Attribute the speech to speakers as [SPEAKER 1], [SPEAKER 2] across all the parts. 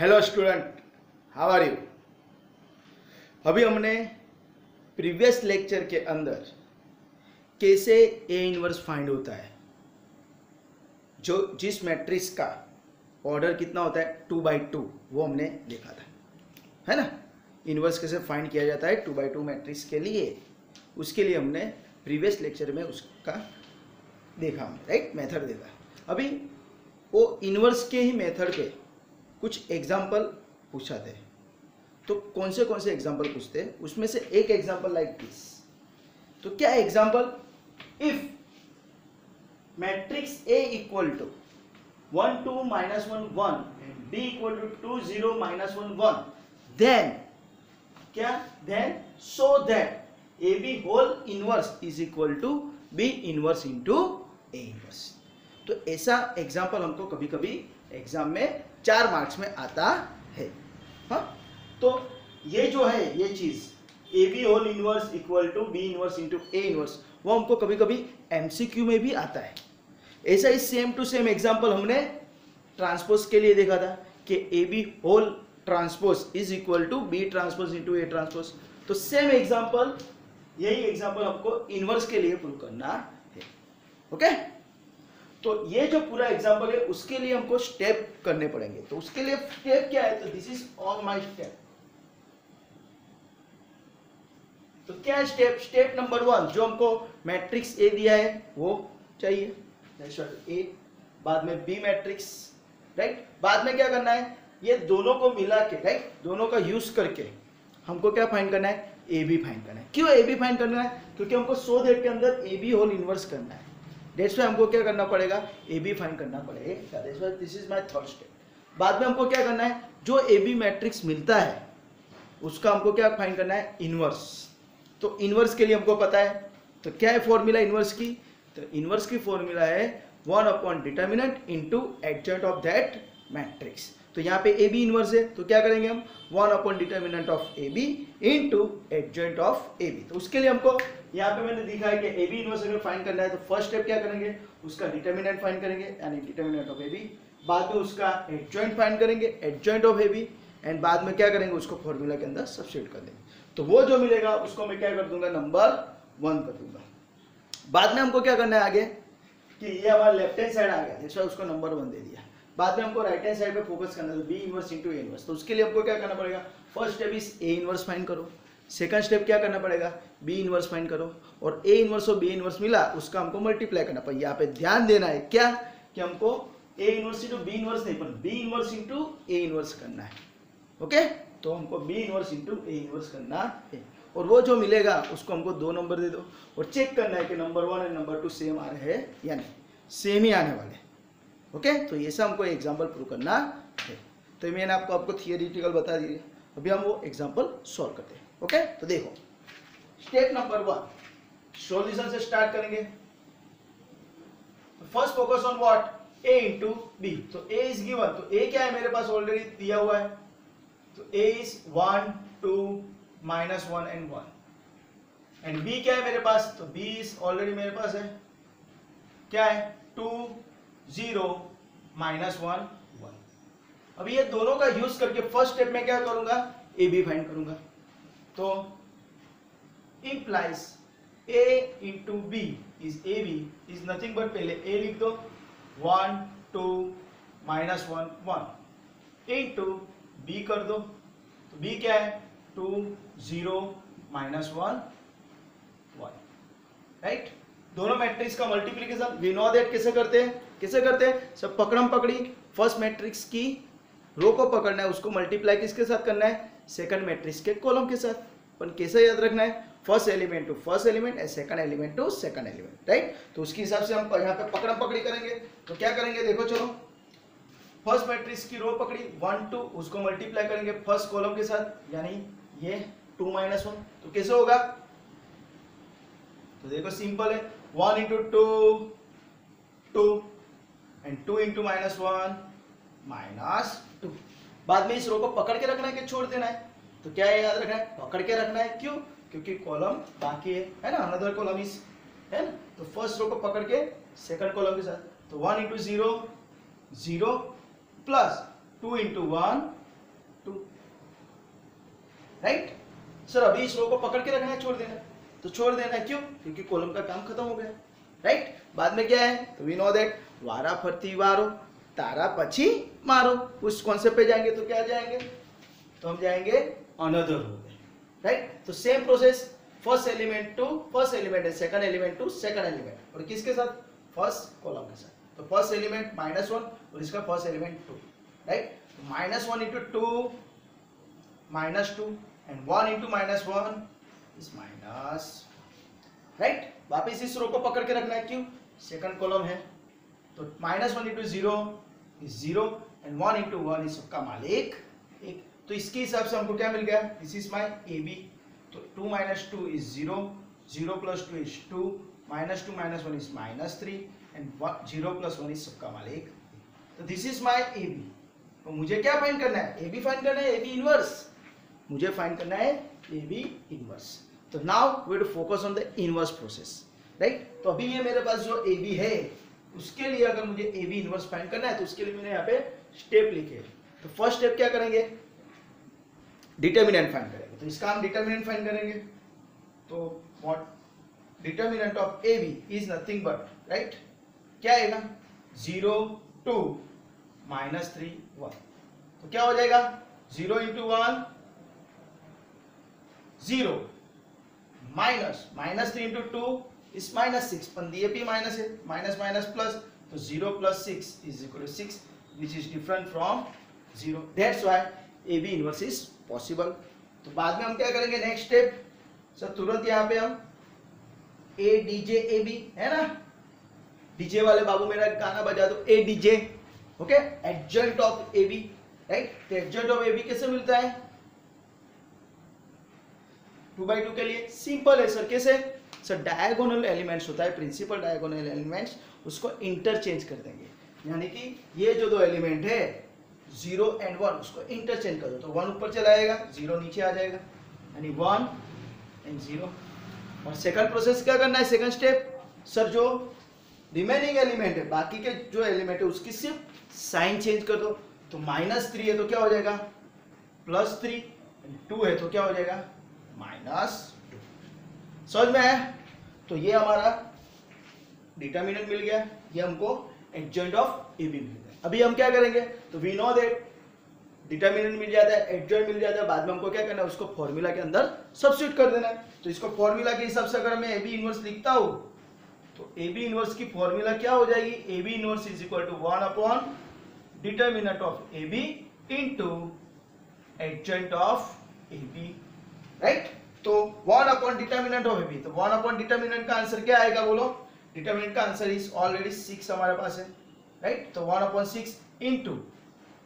[SPEAKER 1] Hello student, how are you. अभी हमने previous lecture के अंदर कैसे ए इनवर्स फाइंड होता है, जो जिस मैट्रिक्स का ऑर्डर कितना होता है 2/2, वो हमने देखा था, है ना। इनवर्स कैसे फाइंड किया जाता है 2/2 मैट्रिक्स के लिए, उसके लिए हमने प्रीवियस लेक्चर में उसका देखा हमने, राइट, मेथड देखा। अभी वो इनवर्स के ही मेथड के कुछ एग्जाम्पल पूछाते हैं, तो कौन से एग्जाम्पल पूछते हैं, उसमें से एक एग्जाम्पल लाइक दिस। तो क्या example, if matrix A equal to 1 2 -1 1 and B equal to 2 0 -1 1, then क्या, then so that A B whole inverse is equal to B inverse into A inverse. तो ऐसा एग्जाम्पल हमको कभी कभी एग्जाम में 4 marks में आता है। हाँ, तो ये जो है ये चीज A B whole inverse equal to B inverse into A inverse, वो हमको कभी कभी एमसीक्यू में भी आता है। ऐसा ही सेम टू सेम एग्जाम्पल हमने ट्रांसपोज के लिए देखा था कि A B whole transpose is equal to B transpose into A transpose. तो सेम एग्जाम्पल, यही एग्जाम्पल हमको इनवर्स के लिए प्रूव करना है। ओके, तो ये जो पूरा एग्जाम्पल है उसके लिए हमको स्टेप करने पड़ेंगे। तो उसके लिए स्टेप क्या है, तो this is all my step. तो क्या है स्टेप, स्टेप नंबर 1, जो हमको मैट्रिक्स ए दिया है वो चाहिए, ए, बाद में बी मैट्रिक्स, राइट। बाद में क्या करना है, ये दोनों को मिला के, राइट, दोनों का यूज करके हमको क्या फाइंड करना है, ए बी फाइंड करना है। क्यों ए बी फाइंड करना है, क्योंकि हमको सो दैट के अंदर ए बी होल इनवर्स करना है। That's why हमको क्या करना पड़ेगा, ए बी फाइंड करना पड़ेगा। That's why this is my third step। बाद में हमको क्या करना है, जो ए बी मैट्रिक्स मिलता है उसका हमको क्या फाइंड करना है, इनवर्स। तो इनवर्स के लिए हमको पता है, तो क्या है फॉर्मूला इनवर्स की, तो इनवर्स की फॉर्मूला है 1 determinant into adjoint of that matrix. तो यहाँ पे ए बी इनवर्स है, तो क्या करेंगे हम 1 determinant of A B into adjoint of A B. तो उसके लिए हमको यहाँ पे मैंने दिखा है कि ए बी इनवर्स अगर फाइंड करना है तो फर्स्ट स्टेप क्या करेंगे, उसका डिटर्मिनेंट फाइंड करेंगे, यानी डिटर्मिनेंट ऑफ ए बी। बाद में उसका एडजॉइंट फाइंड करेंगे, adjoint of A B, and बाद में क्या करेंगे, उसको फॉर्मूला के अंदर सब्स्टिट्यूट कर देंगे। तो वो जो मिलेगा उसको मैं क्या कर दूंगा, नंबर 1 कर दूंगा। बाद में हमको क्या करना है आगे, कि ये हमारा लेफ्ट हैंड साइड आ गया, जैसे उसको नंबर 1 दे दिया। बाद में हमको राइट हैंड साइड पे फोकस करना है, B inverse into A inverse. तो उसके लिए हमको क्या करना पड़ेगा, first step is A inverse find करो, सेकंड स्टेप क्या करना पड़ेगा, बी इनवर्स फाइंड करो, और ए इनवर्स और बी इनवर्स मिला उसका हमको मल्टीप्लाई करना पड़ेगा। यहाँ पे ध्यान देना है क्या, कि हमको A inverse into B inverse नहीं, पर B inverse into A inverse करना है। ओके, तो हमको B inverse into A inverse करना है, और वो जो मिलेगा उसको हमको 2 नंबर दे दो, और चेक करना है कि नंबर 1 और नंबर 2 सेम आ रहे हैं या नहीं, सेम ही आने वाले। ओके, तो ये सब हमको एग्जाम्पल प्रूव करना है। तो मैंने आपको थियरिटिकल बता दिया, अभी हम वो एग्जाम्पल सॉल्व करते हैं। ओके, तो देखो स्टेप नंबर 1, सॉल्यूशन से स्टार्ट करेंगे। First focus on what, a into B. तो a इज गिवन, तो a क्या है मेरे पास ऑलरेडी दिया हुआ है, तो a is 1 2 -1 and 1, and b क्या है मेरे पास, तो b इज ऑलरेडी मेरे पास है, क्या है 2 0 -1 1। अभी ये दोनों का यूज करके फर्स्ट स्टेप में क्या करूंगा, ए बी फाइंड करूंगा। तो implies a into B is A B is nothing but, पहले a लिख दो 1 2 -1 1 इंटू बी कर दो, तो b क्या है 2 0 -1 1, राइट। दोनों मैट्रिक्स का मल्टीप्लिकेशन वी नो दैट कैसे करते हैं, सब पकड़म पकड़ी। फर्स्ट मैट्रिक्स की रो को पकड़ना है, उसको मल्टीप्लाई किसके साथ करना है, सेकंड मैट्रिक्स के कॉलम के साथ। पर कैसे याद रखना है, first element to first element and second element to second element, right. तो उसके हिसाब से हम यहाँ पे पकड़म पकड़ी करेंगे। तो क्या करेंगे, देखो चलो, फर्स्ट मैट्रिक्स की रो पकड़ी 1 2, उसको मल्टीप्लाई करेंगे फर्स्ट कॉलम के साथ, यानी ये 2 -1। तो कैसे होगा, तो देखो सिंपल है, 1 इंटू 2 2 एंड 2 इंटू -1 -2। बाद में इस रो को पकड़ के रखना है कि छोड़ देना है, तो क्या है याद रखना है, पकड़ के रखना है। क्यों, क्योंकि कॉलम बाकी है ना, अनदर कॉलम इज, है ना। तो फर्स्ट रो को पकड़ के सेकंड कॉलम के साथ, तो 1 into 0 0 plus 2 into 1 2, right. Sir अभी इस रो को पकड़ के रखना है, छोड़ देना है? तो छोड़ देना है, क्यों? क्योंकि कॉलम का काम खत्म हो गया, राइट। बाद में क्या है, तो वी नो दैट वारा फरती वारो तारा पछी मारो, उस कॉन्सेप्ट पे जाएंगे तो क्या जाएंगे, तो हम जाएंगे अनदर रो पे, राइट। तो same process, first element to first element है, second element to second element, और किसके साथ, फर्स्ट कॉलम के साथ। तो फर्स्ट एलिमेंट -1 और इसका first element 2, right. -1 into 2 -2 and 1 into -1 is minus, right. वापिस इस रो को पकड़ के रखना है, क्यों, सेकंड कॉलम है। तो -1 into 0 is 0 and 1 into 1 is सबका मालिक 1। तो इसके हिसाब से हमको क्या मिल गया, दिस इज माय AB। तो 2 minus 2 is 0, 0 plus 2 is 2, -2 minus 1 is -3 and 0 plus 1 is सबका मालिक। तो दिस इज माय AB। तो मुझे क्या फाइंड करना है, AB फाइंड करना है, AB इनवर्स मुझे फाइंड करना है, AB इनवर्स। तो now we will focus on the inverse process, right. तो अभी ये मेरे पास जो AB है, उसके लिए अगर मुझे AB इनवर्स फाइंड करना है तो उसके लिए मैंने यहाँ पे स्टेप लिखे। तो फर्स्ट स्टेप क्या करेंगे, डिटर्मिनेंट फाइंड करेंगे। तो इसका हम डिटर्मिनेंट फाइंड करेंगे। तो what determinant of AB is nothing but, right, क्या आएगा, 0 2 -3 1। तो क्या हो जाएगा, 0 into 1 0 -3 into 2 is -6, पण दिए भी माइनस है, माइनस माइनस प्लस, तो 0 plus 6 is equal to 6, which is different from 0. That's why AB inverse is possible. तो बाद में हम क्या करेंगे, नेक्स्ट स्टेप, सर तुरंत यहाँ पे हम ADJ AB है ना, डीजे वाले बाबू मेरा गाना बजा दो, ADJ, okay, adjoint of AB, right. तो एडजॉइंट ऑफ AB कैसे मिलता है, 2/2 के लिए सिंपल है सर, कैसे, सर डायगोनल एलिमेंट्स होता है, प्रिंसिपल डायगोनल एलिमेंट्स, उसको इंटरचेंज कर देंगे। यानी कि ये जो दो एलिमेंट है 0 and 1, उसको इंटरचेंज कर दो, तो 1 ऊपर चला आएगा, 0 नीचे आ जाएगा, यानी 1 and 0। और सेकंड प्रोसेस क्या करना है, सेकंड स्टेप, सर जो रिमेनिंग एलिमेंट है, बाकी के जो एलिमेंट है उसकी सिर्फ साइन चेंज कर दो। तो -3 है तो क्या हो जाएगा, +3, 2 है तो क्या हो जाएगा, -2। समझ में आया। तो ये हमारा डिटर्मिनेंट मिल गया, ये हमको एडजॉइंट ऑफ AB मिल गया। अभी हम क्या करेंगे, तो वी नो दैट डिटर्मिनेंट मिल जाता है, एडजॉइंट मिल जाता है, बाद में हमको क्या करना है, उसको फॉर्मूला के अंदर सब्स्टिट्यूट कर देना है। तो इसको फॉर्मूला के हिसाब से अगर मैं AB इनवर्स लिखता हूं, तो AB इनवर्स की फॉर्मूला क्या हो जाएगी, AB inverse is equal to 1 upon determinant of AB into adjoint of AB, right. तो 1 अपॉन डिटर्मिनेंट ऑफ AB, तो 1 अपॉन डिटर्मिनेंट का आंसर क्या आएगा, बोलो, डिटर्मिनेंट का आंसर इज ऑलरेडी 6 हमारे पास है, राइट। तो 1 upon 6 into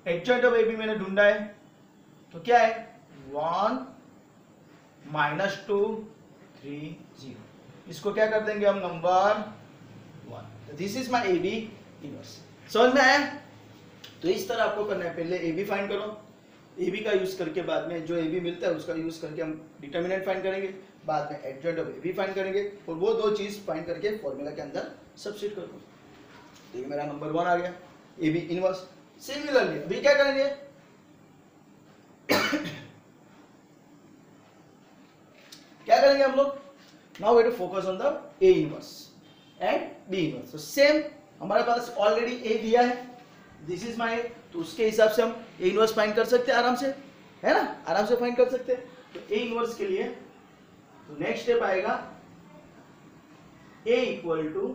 [SPEAKER 1] adjoint of AB मैंने ढूंढा है, तो क्या है, 1 -2 3 0। इसको क्या कर देंगे हम, नंबर 1। तो this is my AB inverse. समझ में आया। तो इस तरह आपको करना है, पहले AB फाइंड करो, AB का यूज करके बाद में जो AB मिलता है उसका यूज करके हम डिटर्मिनेंट फाइंड करेंगे, बाद में एडजॉइंट ऑफ AB फाइंड करेंगे, और वो दो चीज फाइंड करके फॉर्मूला के अंदर सब्स्टिट्यूट कर दो। तो ये मेरा नंबर 1 आ गया, AB इनवर्स। सिमिलरली अभी क्या करेंगे, क्या करेंगे हम लोग, now we to focus on the A inverse and B inverse. तो सेम हमारे पास ऑलरेडी A दिया है, दिस इज माय, तो उसके हिसाब से हम A इनवर्स फाइंड कर सकते हैं आराम से, है ना, आराम से फाइंड कर सकते हैं। तो A इनवर्स के लिए तो नेक्स्ट स्टेप आएगा A इक्वल टू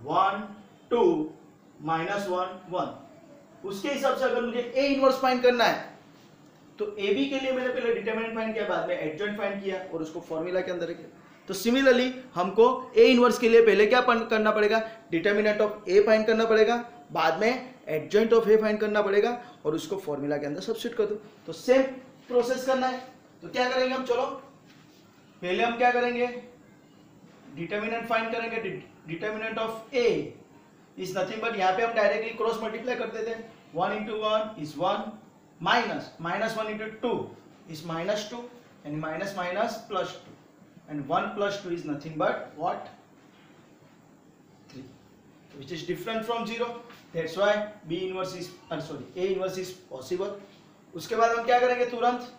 [SPEAKER 1] 1 2 -1 1। उसके हिसाब से अगर मुझे A इनवर्स फाइंड करना है, तो AB के लिए मैंने पहले डिटर्मिनेंट फाइंड किया, बाद में एडजॉइंट फाइंड किया और उसको फॉर्मूला के अंदर किया। तो सिमिलरली हमको A इनवर्स के लिए पहले क्या करना पड़ेगा, डिटर्मिनेंट ऑफ A फाइंड करना पड़ेगा, बाद में एडजॉइंट ऑफ A फाइंड करना पड़ेगा और उसको फॉर्मूला के अंदर सब्स्टिट्यूट कर दो। तो सेम प्रोसेस करना है। तो क्या करेंगे हम, चलो पहले हम क्या करेंगे, डिटर्मिनेंट फाइंड करेंगे। Determinant of A is nothing but, यहाँ पे हम डायरेक्टली क्रॉस मल्टीप्लाई कर देते हैं, 1 into 1 is 1, -1 into 2 is -2, and minus plus 2, and 1 plus 2 is nothing but what, 3। तो which is different from 0. That's why B inverse is A inverse is possible. उसके बाद हम क्या करेंगे, तुरंत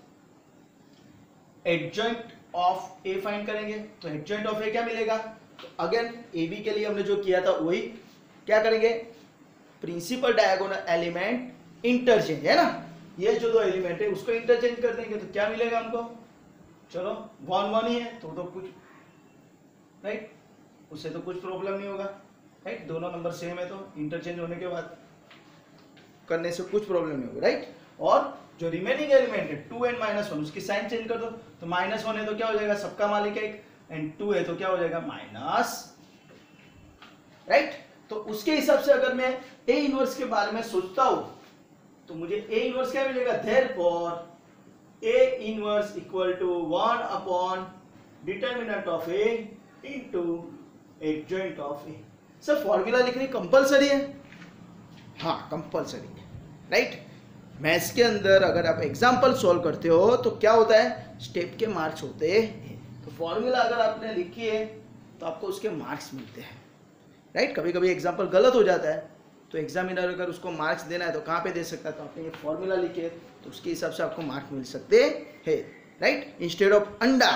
[SPEAKER 1] एडजॉइंट ऑफ A फाइंड करेंगे. तो एडजॉइंट ऑफ A क्या मिलेगा, तो अगेन AB के लिए हमने जो किया था वही क्या करेंगे, प्रिंसिपल डायगोनल एलिमेंट इंटरचेंज है ना, ये जो दो एलिमेंट है उसको इंटरचेंज कर देंगे. तो क्या मिलेगा हमको, चलो 1 1 ही है तो कुछ राइट, उससे तो कुछ प्रॉब्लम नहीं होगा राइट. दोनों नंबर सेम है तो इंटरचेंज होने के बाद करने से कुछ प्रॉब्लम नहीं होगा राइट. और जो रिमेनिंग एलिमेंट है 2 एंड -1 उसकी साइन चेंज कर दो. तो -1 है तो क्या हो जाएगा, सबका मालिक है एक, एंड 2 है तो क्या हो जाएगा माइनस राइट. तो उसके हिसाब से अगर मैं A इनवर्स के बारे में सोचता हूं तो मुझे A इनवर्स क्या मिलेगा, therefore A inverse equal to 1 upon determinant of A into adjoint of A. Sir formula लिखनी कंपलसरी है, हाँ कंपलसरी है राइट. मैथ्स के अंदर अगर आप एग्जाम्पल सॉल्व करते हो तो क्या होता है, स्टेप के मार्क्स होते हैं. तो फॉर्मूला अगर आपने लिखी है तो आपको उसके मार्क्स मिलते हैं राइट. कभी कभी एग्जाम्पल गलत हो जाता है तो एग्जामिनर अगर उसको मार्क्स देना है तो कहाँ पे दे सकता है, तो आपने ये फॉर्मूला लिखे तो उसके हिसाब से आपको मार्क मिल सकते हैं राइट. इंस्टेड ऑफ अंडा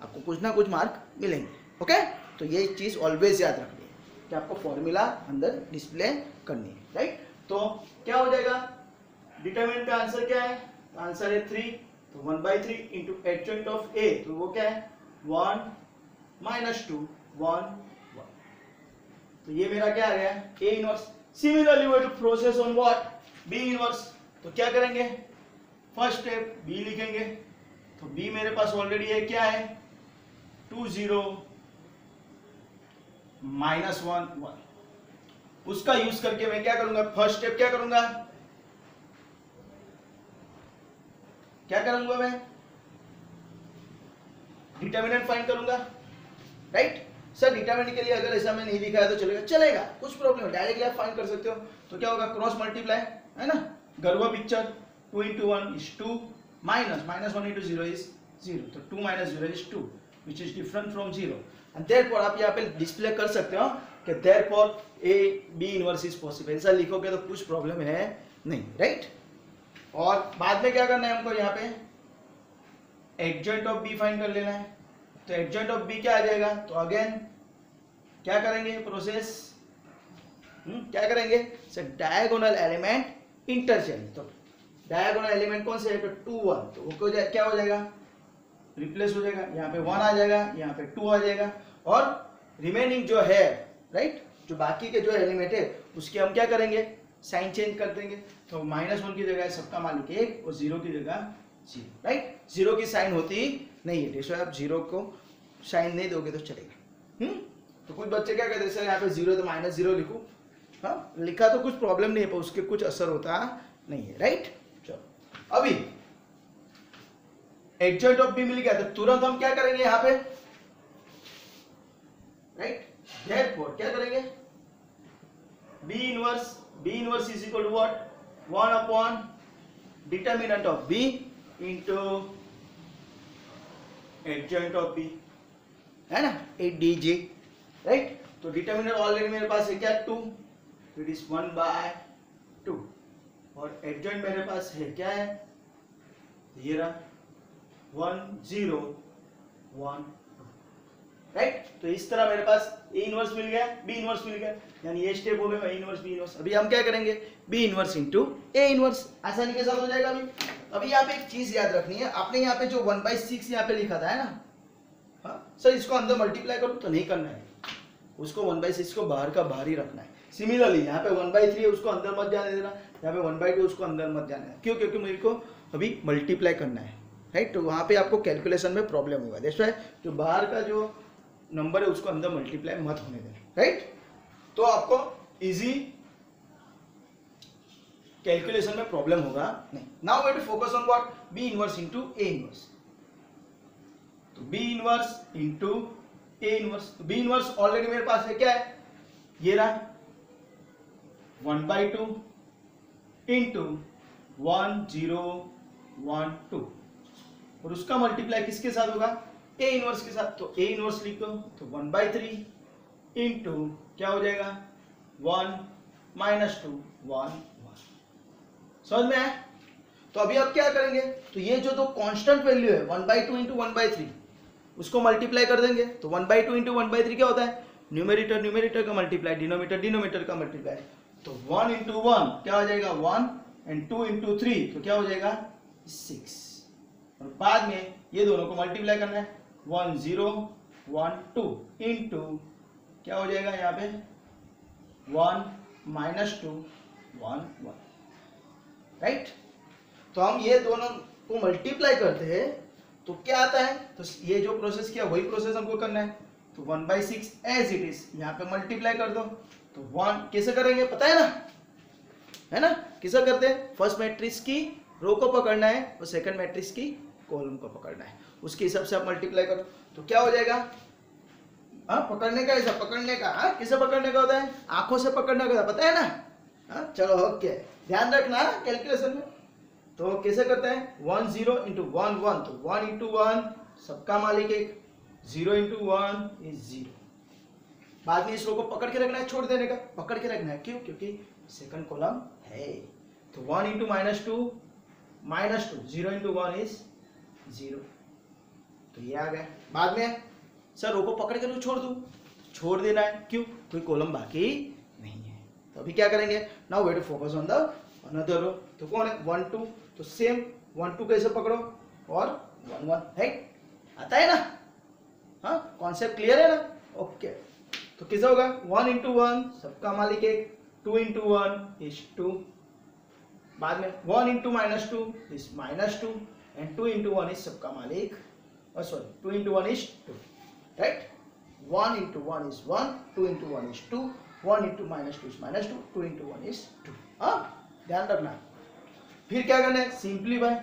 [SPEAKER 1] आपको कुछ ना कुछ मार्क मिलेंगे. ओके, तो ये चीज़ ऑलवेज याद रखनी है कि आपको फॉर्मूला अंदर डिस्प्ले करनी है राइट. तो क्या हो जाएगा, डिटरमिनेंट का आंसर क्या है, आंसर है 3. तो 1/3 इंटू एडजॉइंट ऑफ A, तो वो क्या है 1 -2 1 1. तो ये मेरा क्या आ गया A inverse. Similarly we to process on what, B inverse. तो क्या करेंगे, फर्स्ट स्टेप B लिखेंगे. तो B मेरे पास ऑलरेडी है, क्या है 2 0 -1 1. उसका यूज करके मैं क्या करूंगा, फर्स्ट स्टेप क्या करूंगा, मैं डिटरमिनेंट फाइंड करूंगा राइट. सर डिटरमिनेंट के लिए अगर ऐसा मैं नहीं लिखा है तो चलेगा कुछ प्रॉब्लम है, डायरेक्टली आप फाइंड कर सकते हो. तो क्या होगा, क्रॉस मल्टीप्लाई है ना, Garwa picture 2 into 1 is 2 -1 into 0 is 0. तो 2 - 0 is 2 which is different from 0. and therefore आप यहाँ पे डिस्प्ले कर सकते हो कि therefore A B inverse is possible. ऐसा लिखोगे तो कुछ प्रॉब्लम है नहीं राइट. और बाद में क्या करना है हमको, यहाँ पे एडजॉइंट ऑफ B फाइंड कर लेना है. तो एडजॉइंट ऑफ B क्या आ जाएगा, तो अगेन क्या करेंगे प्रोसेस, क्या करेंगे सर, डायगोनल एलिमेंट इंटरचेंज. तो डायगोनल एलिमेंट कौन से है, तो 2 1. तो वो क्या हो जाएगा, रिप्लेस हो जाएगा. यहाँ पे 1 आ जाएगा, यहाँ पे 2 आ जाएगा. और रिमेनिंग जो है राइट, जो बाकी के जो एलिमेंट है उसके हम क्या करेंगे, साइन चेंज कर देंगे. तो -1 की जगह सबका मालिक 1 और 0 की जगह 0 राइट. 0 की साइन होती नहीं है, जैसे आप 0 को साइन नहीं दोगे तो चलेगा. तो कुछ बच्चे क्या कहते हैं, सर यहाँ पे 0 तो -0 लिखूं. हाँ लिखा तो कुछ प्रॉब्लम नहीं है पर उसके कुछ असर होता नहीं है राइट. चलो अभी एडजॉइंट ऑफ B मिल गया तो तुरंत हम क्या करेंगे यहाँ पे राइट. देयरफॉर क्या करेंगे, B inverse is equal to what, 1 upon determinant of B into adjoint of B है ना, ADJ राइट. तो डिटरमिनेंट ऑलरेडी मेरे पास है क्या 2, इट इज 1/2. और एडजॉइंट मेरे पास है क्या है, ये रहा 1 0 1 राइट. तो इस तरह मेरे पास A इनवर्स मिल गया, B इनवर्स मिल गया, यानी ये स्टेप हो गया A इनवर्स B इनवर्स. अभी हम क्या करेंगे, B inverse into A inverse, आसानी के साथ हो जाएगा. अभी यहाँ पे एक चीज याद रखनी है, आपने यहाँ पे जो 1/6 यहाँ पे लिखा था है ना, हाँ सर इसको अंदर मल्टीप्लाई करूँ तो नहीं करना है, उसको 1/6 को बाहर का बाहर ही रखना है. सिमिलरली यहाँ पे 1/3 है उसको अंदर मत जाने देना, यहाँ पे 1/2 उसको अंदर मत जाने देना. क्यों, क्योंकि मेरे को अभी मल्टीप्लाई करना है राइट. तो वहाँ पे आपको कैलकुलेशन में प्रॉब्लम होगा. दैट्स व्हाई जो बाहर का जो नंबर है उसको अंदर मल्टीप्लाई मत होने देना राइट. तो आपको इजी कैलकुलेशन में प्रॉब्लम होगा नहीं. Now we have to focus on what, B inverse into A inverse. तो B inverse into A inverse. तो B इनवर्स ऑलरेडी मेरे पास है, क्या है ये रहा 1/2 इनटू 1 0 1 2. और उसका मल्टीप्लाई किसके साथ होगा, A इनवर्स के साथ. तो A इनवर्स लिख दो, तो 1/3 इनटू क्या हो जाएगा 1 माइनस 2 1 1। समझ में आया? तो अभी आप क्या करेंगे, तो ये जो दो कांस्टेंट वैल्यू है 1/2 इंटू 1/3 उसको मल्टीप्लाई कर देंगे। तो 1/2 इंटू 1/3 क्या होता है, न्यूमेरेटर न्यूमेरेटर का मल्टीप्लाई, डिनोमिनेटर डिनोमिनेटर का मल्टीप्लाई। तो 1 इंटू 1 क्या हो जाएगा 1 एंड 2 इंटू 3 तो क्या हो जाएगा 6। और बाद में ये दोनों को मल्टीप्लाई करना है 1 0 1 2 इंटू क्या हो जाएगा यहाँ पे 1 माइनस 2 1 1, राइट। तो हम ये दोनों को मल्टीप्लाई करते हैं तो क्या आता है, तो ये जो प्रोसेस किया वही प्रोसेस हमको करना है। तो 1/6 एज इट इज यहाँ पे मल्टीप्लाई कर दो। तो 1 कैसे करेंगे पता है ना, है ना, कैसे करते हैं, फर्स्ट मैट्रिक्स की रो को पकड़ना है और सेकंड मैट्रिक्स की कॉलम को पकड़ना है, उसके हिसाब से आप मल्टीप्लाई करो। तो क्या हो जाएगा, हाँ पकड़ने का ऐसा पकड़ने का, हाँ किसे पकड़ने का होता है, आंखों से पकड़ने का पता है ना, हाँ चलो ओके ध्यान रखना कैलकुलेशन में। तो कैसे करते हैं 1 0 इंटू 1 1, तो 1 इंटू 1 सबका मालिक एक, 0 इंटू 1 इज 0। बाद में इस रो को पकड़ के रखना है, छोड़ देने का, पकड़ के रखना है, क्यों, क्योंकि सेकंड कॉलम है। तो 1 इंटू माइनस 2 0 इंटू 1 इज 0। तो ये आ गया। बाद में सर रो को पकड़ के छोड़ दूं, छोड़ देना है, क्यों, कोई कॉलम बाकी नहीं है। तो अभी क्या करेंगे, now we to focus on the another row. तो कौन है 1 2, तो सेम 1 2 कैसे पकड़ो और 1 1, राइट, आता है ना, हाँ कॉन्सेप्ट क्लियर है ना, ओके। तो कैसे होगा 1 इंटू 1 सबका मालिक एक, 2 इंटू 1 इज 2। बाद में 1 into minus 2 is -2 and 2 into 1 is सबका मालिक, sorry 2 into 1 is 2, right. 1 into 1 is 1, 2 into 1 is 2, 1 into -2 is -2, 2 into 1 is 2। हाँ ध्यान रखना। फिर क्या करना है, सिंपलीफाई।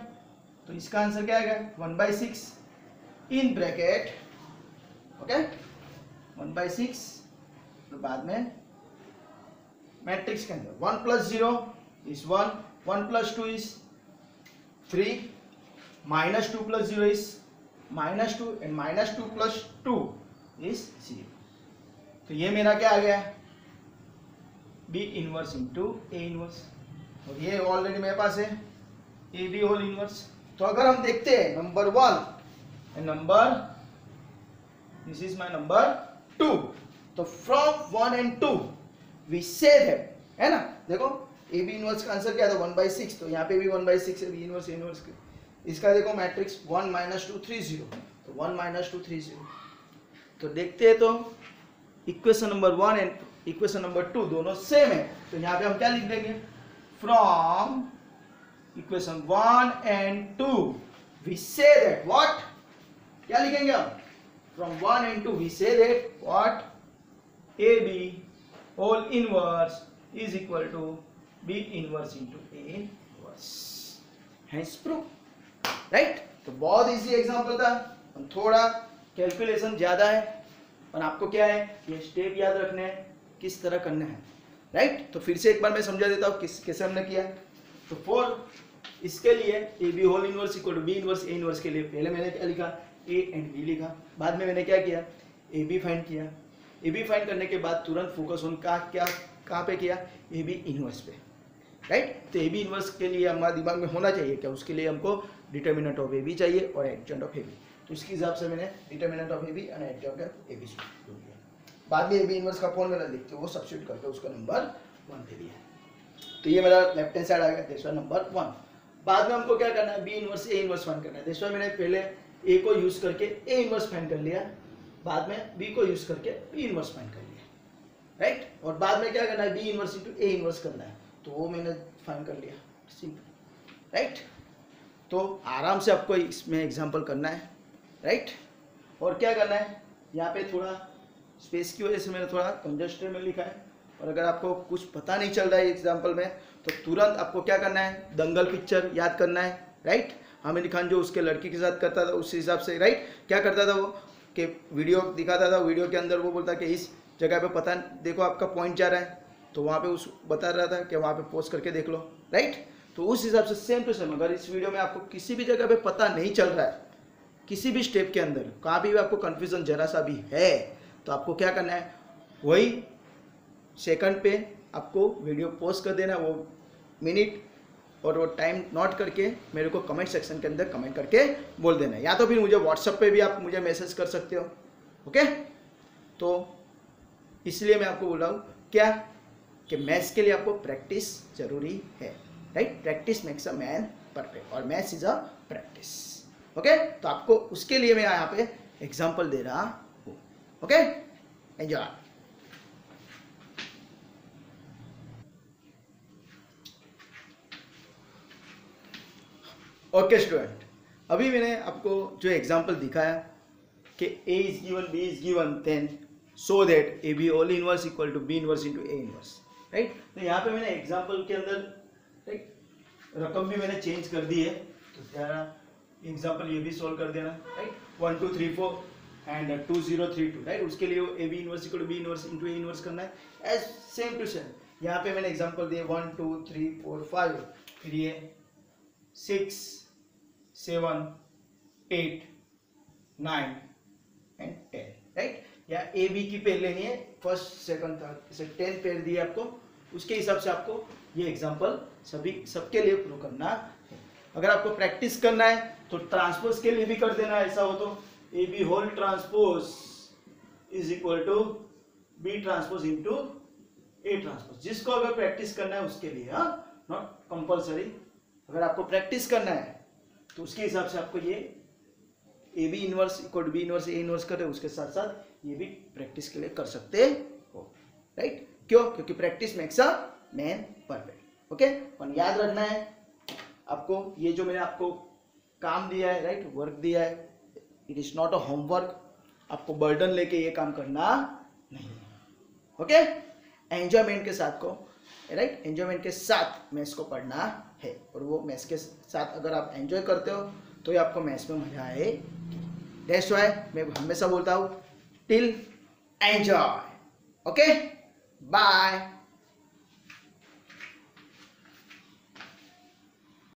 [SPEAKER 1] तो इसका आंसर क्या आएगा 1/6 इन ब्रैकेट, ओके 1/6, तो बाद में मैट्रिक्स के अंदर 1 + 0 is 1, 1 + 2 is 3, -2 + 0 is -2 and -2 + 2 is 0। तो ये मेरा क्या आ गया B inverse into A inverse, और ये ऑलरेडी मेरे पास है AB होल इनवर्स। तो अगर हम देखते हैं number 1 and number, this is my number 2, तो from 1 and 2 we say that, है ना, देखो AB इनवर्स का आंसर क्या था 1/6, तो यहाँ पे भी 1/6 है, B इनवर्स A इनवर्स इसका देखो मैट्रिक्स 1 -2 3 0, तो 1 -2 3 0। तो देखते हैं तो equation number 1 and equation number 2 दोनों सेम है, तो यहाँ पे हम क्या लिख देंगे, from equation 1 and 2 we say that what, क्या लिखेंगे हम, from 1 and 2 we say that what, AB whole inverse is equal to B inverse into A inverse, hence proof, right. तो बहुत इजी एग्जांपल था, थोड़ा कैलकुलेशन ज्यादा है, और आपको क्या है ये स्टेप याद रखने हैं किस तरह करना है, राइट। तो फिर से एक बार मैं समझा देता हूँ कैसे हमने किया। तो फॉर इसके लिए AB whole inverse equal to B inverse A inverse के लिए पहले मैंने क्या लिखा, A एंड B लिखा, बाद में मैंने क्या किया AB फाइंड किया। AB फाइंड करने के बाद तुरंत फोकस ऑन का क्या कहाँ पे किया, AB इनवर्स पे, राइट। तो AB इनवर्स के लिए हमारे दिमाग में होना चाहिए क्या, उसके लिए हमको डिटर्मिनेंट ऑफ AB चाहिए और एडजॉइंट ऑफ AB, तो इसके हिसाब से मैंने determinant of AB and adjoint of AB ढूंढ लिया। बाद में AB इनवर्स का फॉर्मूला लिखते वो सब्स्टिट्यूट करके उसका नंबर 1 दे दिया। तो ये मेरा लेफ्ट हैंड साइड आ गया, दैट्स व्हाई नंबर 1। बाद में हमको क्या करना है, B inverse A inverse find करना है, दैट्स व्हाई मैंने पहले A को यूज करके A इनवर्स फाइंड कर लिया, बाद में B को यूज करके B इनवर्स फाइंड कर लिया, राइट। और बाद में क्या करना है, B inverse into A inverse करना है, तो वो मैंने फाइंड कर लिया, सिंपल, राइट। तो आराम से आपको इसमें एग्जांपल करना है, राइट। और क्या करना है, यहाँ पे थोड़ा स्पेस की वजह से मैंने थोड़ा कंजस्टेड में लिखा है, और अगर आपको कुछ पता नहीं चल रहा है एग्जांपल में तो तुरंत आपको क्या करना है, दंगल पिक्चर याद करना है, राइट। आमिर खान जो उसके लड़की के साथ करता था उस हिसाब से, राइट, क्या करता था वो कि वीडियो दिखाता था, वीडियो के अंदर वो बोलता कि इस जगह पे पता देखो आपका पॉइंट जा रहा है, तो वहाँ पे उस बता रहा था कि वहाँ पे पोस्ट करके देख लो, राइट। तो उस हिसाब से सेम टू सेम अगर इस वीडियो में आपको किसी भी जगह पे पता नहीं चल रहा है, किसी भी स्टेप के अंदर कहाँ भी आपको कन्फ्यूजन जरा सा भी है, तो आपको क्या करना है, वही सेकंड पे आपको वीडियो पोस्ट कर देना, वो मिनट और वो टाइम नोट करके मेरे को कमेंट सेक्शन के अंदर कमेंट करके बोल देना, या तो फिर मुझे व्हाट्सएप पे भी आप मुझे मैसेज कर सकते हो। ओके, तो इसलिए मैं आपको बोल रहा हूँ क्या कि मैथ्स के लिए आपको प्रैक्टिस जरूरी है, right. Practice makes a man perfect और maths is a practice. Okay, तो आपको उसके लिए मैं यहाँ पे एग्जाम्पल दे रहा हूँ। Okay, enjoy. ओके स्टूडेंट, अभी मैंने आपको जो एग्जाम्पल दिखाया कि a is given, b is given, then so that A B all inverse equal to B inverse into A inverse, right. तो यहाँ पे मैंने एग्जाम्पल के अंदर राइट रकम भी मैंने चेंज कर दी है, तो त्यारा एग्जाम्पल ये भी सॉल्व कर देना, राइट। 1 2 3 4 and 2 0 3 2, right. उसके लिए A B inverse equal to B inverse into A inverse करना है, एज सेम टू सेम। यहाँ पे मैंने एग्जाम्पल दिए 1 2 3 4 5, फिर ये 6 7 8 9 एंड 10, राइट। या ए बी की पेयर लेनी है, फर्स्ट सेकंड थर्ड, इसे 10 पेयर दिए आपको, उसके हिसाब से आपको ये एग्जांपल सबके लिए प्रूव करना है। अगर आपको प्रैक्टिस करना है तो ट्रांसपोज के लिए भी कर देना, ऐसा हो तो A B whole transpose is equal to B transpose into A transpose. जिसको अगर प्रैक्टिस करना है उसके लिए, हाँ, नॉट कंपल्सरी। अगर आपको प्रैक्टिस करना है तो उसके हिसाब से आपको ये A B inverse equal to B inverse A inverse करें, उसके साथ साथ ये भी प्रैक्टिस के लिए कर सकते हो, राइट। क्यों? क्योंकि practice makes a man perfect. Okay, पर याद रखना है आपको, ये जो मैंने आपको काम दिया है, राइट, वर्क दिया है, it is not a homework. आपको बर्डन लेके ये काम करना नहीं है। ओके, एंजॉयमेंट के साथ को, राइट, एंजॉयमेंट के साथ मैथ्स को पढ़ना है, और वो मैथ्स के साथ अगर आप एंजॉय करते हो तो ये आपको मैथ्स में मजा आए। दैट्स व्हाई मैं हमेशा बोलता हूँ टिल एंजॉय। Okay, bye.